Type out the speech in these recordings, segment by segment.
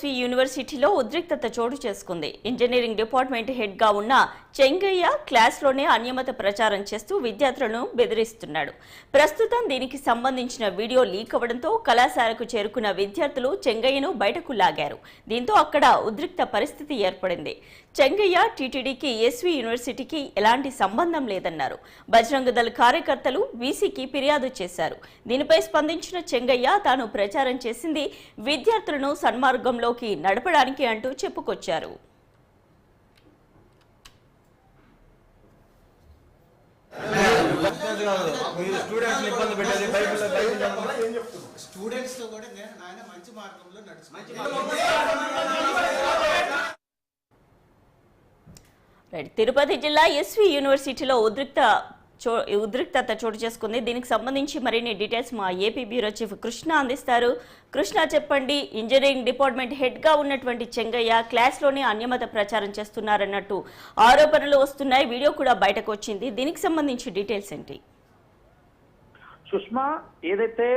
SV యూనివర్సిటీలో ఉద్రిక్తత చోటు చేసుకుంది. ఇంజనీరింగ్ డిపార్ట్మెంట్ హెడ్ గా ఉన్న చెంగయ్య క్లాస్లోనే అన్యమత ప్రచారం చేస్తూ విద్యార్థులను బెదిరిస్తున్నాడు. ప్రస్తుతం దీనికి సంబంధించిన వీడియో లీక్ అవ్వడంతో కళాశాలకు చేరుకున్న విద్యార్థులు చెంగయ్యను బయటకు లాగారు. దీంతో అక్కడ ఉద్రిక్త పరిస్థితి ఏర్పడింది. చెంగయ్య టీటీడీకి ఎస్వి యూనివర్సిటీకి ఎలాంటి సంబంధం లేదన్నారు. బజరంగ దళ కార్యకర్తలు వీసీకి ఫిర్యాదు చేశారు. దీనిపై స్పందించిన చెంగయ్య తాను ప్రచారం చేసింది విద్యార్థులను సన్మార్గంలోకి నడపడానికి అంటూ చెప్పుకొచ్చారు. తిరుపతి జిల్లా ఎస్వి యూనివర్సిటీలో ఉద్రిక్తత చోటు చేసుకుంది. దీనికి సంబంధించి మరిన్ని డీటెయిల్స్ మా ఏపీ బ్యూరో చీఫ్ కృష్ణ అందిస్తారు. కృష్ణ, చెప్పండి. ఇంజనీరింగ్ డిపార్ట్మెంట్ హెడ్ గా ఉన్నటువంటి చెంగయ్య క్లాస్లోనే అన్యమత ప్రచారం చేస్తున్నారన్నట్టు ఆరోపణలు వస్తున్నాయి. వీడియో కూడా బయటకు వచ్చింది. దీనికి సంబంధించి డీటెయిల్స్ ఏంటి? సుష్మా, ఏదైతే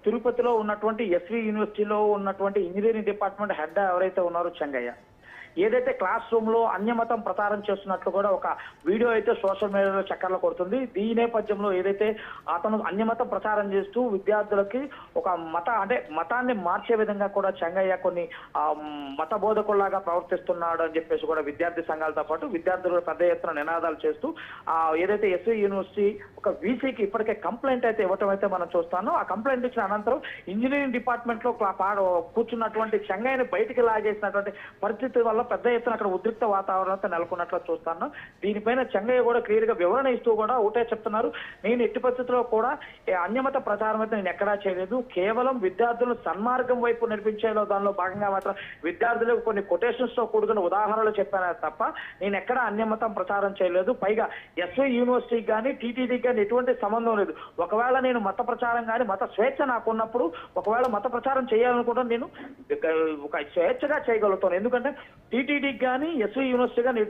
తిరుపతిలో ఉన్నటువంటి ఎస్వి యూనివర్సిటీలో ఉన్నటువంటి ఇంజనీరింగ్ డిపార్ట్మెంట్ హెడ్ ఎవరైతే ఉన్నారో చెంగయ్య, ఏదైతే క్లాస్ రూమ్ లో అన్యమతం ప్రచారం చేస్తున్నట్లు కూడా ఒక వీడియో అయితే సోషల్ మీడియాలో చక్కర్లు కొడుతుంది. ఈ నేపథ్యంలో ఏదైతే అతను అన్యమతం ప్రచారం చేస్తూ విద్యార్థులకి ఒక మతాన్ని మార్చే విధంగా కూడా చెంగయ్య కొన్ని మత బోధకుల్లాగా ప్రవర్తిస్తున్నాడు అని చెప్పేసి కూడా విద్యార్థి సంఘాలతో పాటు విద్యార్థులు పెద్ద ఎత్తున నినాదాలు చేస్తూ ఏదైతే ఎస్వి యూనివర్సిటీ ఒక వీసీకి ఇప్పటికే కంప్లైంట్ అయితే ఇవ్వటం అయితే మనం చూస్తాను. ఆ కంప్లైంట్ ఇచ్చిన అనంతరం ఇంజనీరింగ్ డిపార్ట్మెంట్ లో కూర్చున్నటువంటి చెంగయ్యని బయటికి లాగేసినటువంటి పరిస్థితి వల్ల పెద్ద ఎత్తున అక్కడ ఉద్రిక్త వాతావరణంతో నెలకొన్నట్లు చూస్తాను. దీనిపైన చెంగయ్య కూడా క్లియర్ గా వివరణ ఇస్తూ కూడా ఒకటే చెప్తున్నారు, నేను ఎట్టి పరిస్థితుల్లో కూడా అన్యమత ప్రచారం అయితే నేను ఎక్కడా చేయలేదు, కేవలం విద్యార్థులను సన్మార్గం వైపు నడిపించేలో దానిలో భాగంగా మాత్రం విద్యార్థులకు కొన్ని కొటేషన్స్ తో కూడుకున్న ఉదాహరణలు చెప్పాను తప్ప నేను ఎక్కడా అన్యమతం ప్రచారం చేయలేదు. పైగా ఎస్వి యూనివర్సిటీకి కానీ టీటీడీకి కానీ ఎటువంటి సంబంధం లేదు. ఒకవేళ నేను మత ప్రచారం కానీ మత స్వేచ్ఛ నాకున్నప్పుడు ఒకవేళ మత ప్రచారం చేయాలనుకుంటే నేను ఒక స్వేచ్ఛగా చేయగలుగుతాను. ఎందుకంటే టీటీడీకి కానీ ఎస్వి యూనివర్సిటీ కానీ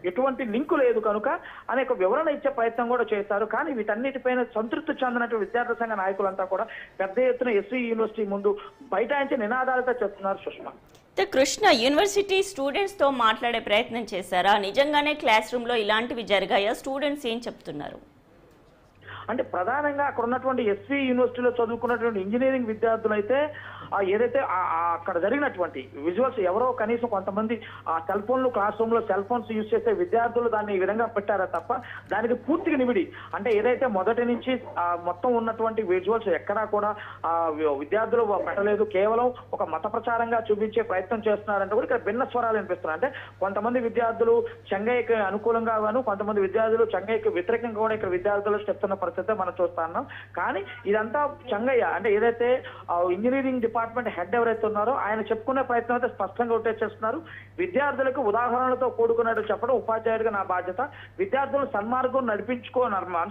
ఎటువంటి లింకు లేదు కనుక అనేక వివరణ ఇచ్చే ప్రయత్నం కూడా చేస్తారు. కానీ వీటన్నిటిపైన సంతృప్తి చెందినట్టు విద్యార్థి సంఘ నాయకులంతా కూడా పెద్ద ఎత్తున ఎస్వి యూనివర్సిటీ ముందు బైఠాయించి నినాదాలతో చెప్తున్నారు. సుష్మా, కృష్ణ, యూనివర్సిటీ స్టూడెంట్స్ తో మాట్లాడే ప్రయత్నం చేశారా? నిజంగానే క్లాస్ రూమ్ లో ఇలాంటివి జరిగాయా? స్టూడెంట్స్ ఏం చెప్తున్నారు? అంటే ప్రధానంగా అక్కడ ఉన్నటువంటి ఎస్వి యూనివర్సిటీలో చదువుకున్నటువంటి ఇంజనీరింగ్ విద్యార్థులు అయితే ఏదైతే అక్కడ జరిగినటువంటి విజువల్స్ ఎవరో కనీసం కొంతమంది ఆ సెల్ ఫోన్లు క్లాస్ రూమ్ లో సెల్ ఫోన్స్ యూజ్ చేసే విద్యార్థులు దాన్ని ఈ విధంగా పెట్టారా తప్ప దానికి పూర్తిగా నిమిడి అంటే ఏదైతే మొదటి నుంచి మొత్తం ఉన్నటువంటి విజువల్స్ ఎక్కడా కూడా విద్యార్థులు పెట్టలేదు. కేవలం ఒక మత ప్రచారంగా చూపించే ప్రయత్నం చేస్తున్నారంటే కూడా ఇక్కడ భిన్న స్వరాలు వినిపిస్తున్నాయి. అంటే కొంతమంది విద్యార్థులు చెంగయ్యకి అనుకూలంగా గాను కొంతమంది విద్యార్థులు చెంగయ్యకి వ్యతిరేకంగా కూడా ఇక్కడ విద్యార్థులు చెప్తున్న పరిస్థితి మనం చూస్తున్నాం. కానీ ఇదంతా చెంగయ్య అంటే ఏదైతే ఇంజనీరింగ్ డిపార్ట్మెంట్ హెడ్ ఎవరైతే ఉన్నారో ఆయన చెప్పుకునే ప్రయత్నం అయితే స్పష్టంగా ఒకటే చేస్తున్నారు. విద్యార్థులకు ఉదాహరణలతో కూడుకున్నట్టు చెప్పడం ఉపాధ్యాయుడిగా నా బాధ్యత. విద్యార్థులు సన్మార్గం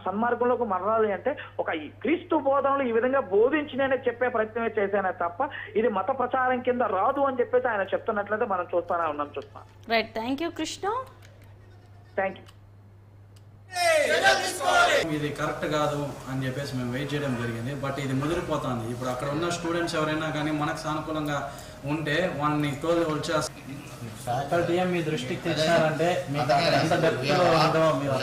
సన్మార్గంలోకి మరలాలి అంటే ఒక క్రీస్తు బోధనలు ఈ విధంగా బోధించినే చెప్పే ప్రయత్నమే చేశానే తప్ప ఇది మత ప్రచారం కింద రాదు అని చెప్పేసి ఆయన చెప్తున్నట్లయితే మనం చూస్తానే ఉన్నాం. చూస్తాం. Right, thank you Krishna. Thank you. ఇది కరెక్ట్ కాదు అని చెప్పేసి మేము వెయిట్ చేయడం జరిగింది. బట్ ఇది ముదిరిపోతుంది. ఇప్పుడు అక్కడ ఉన్న స్టూడెంట్స్ ఎవరైనా కానీ మనకు సానుకూలంగా ఉంటే వాళ్ళని వచ్చేస్తారు. ఫ్యాకల్టీ మీ దృష్టికి తెచ్చారంటే మీకు ఎంత డెప్త్లో ఉందో మీరు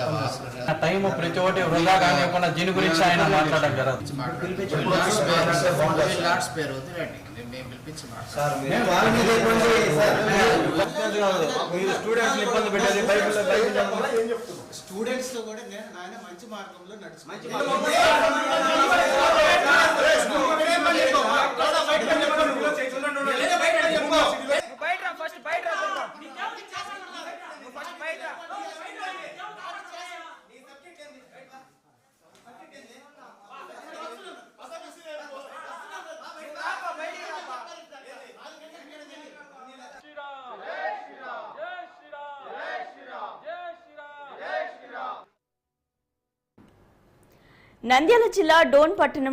టైం ప్రతి ఒక్కటి వృధా కానివ్వకుండా దీని గురించి ఆయన మాట్లాడడం జరగదు. స్టూడెంట్స్ తో కూడా ఆయన మంచి మార్గంలో నడుచు నంద్యాల జిల్లా డోన్ పట్టణం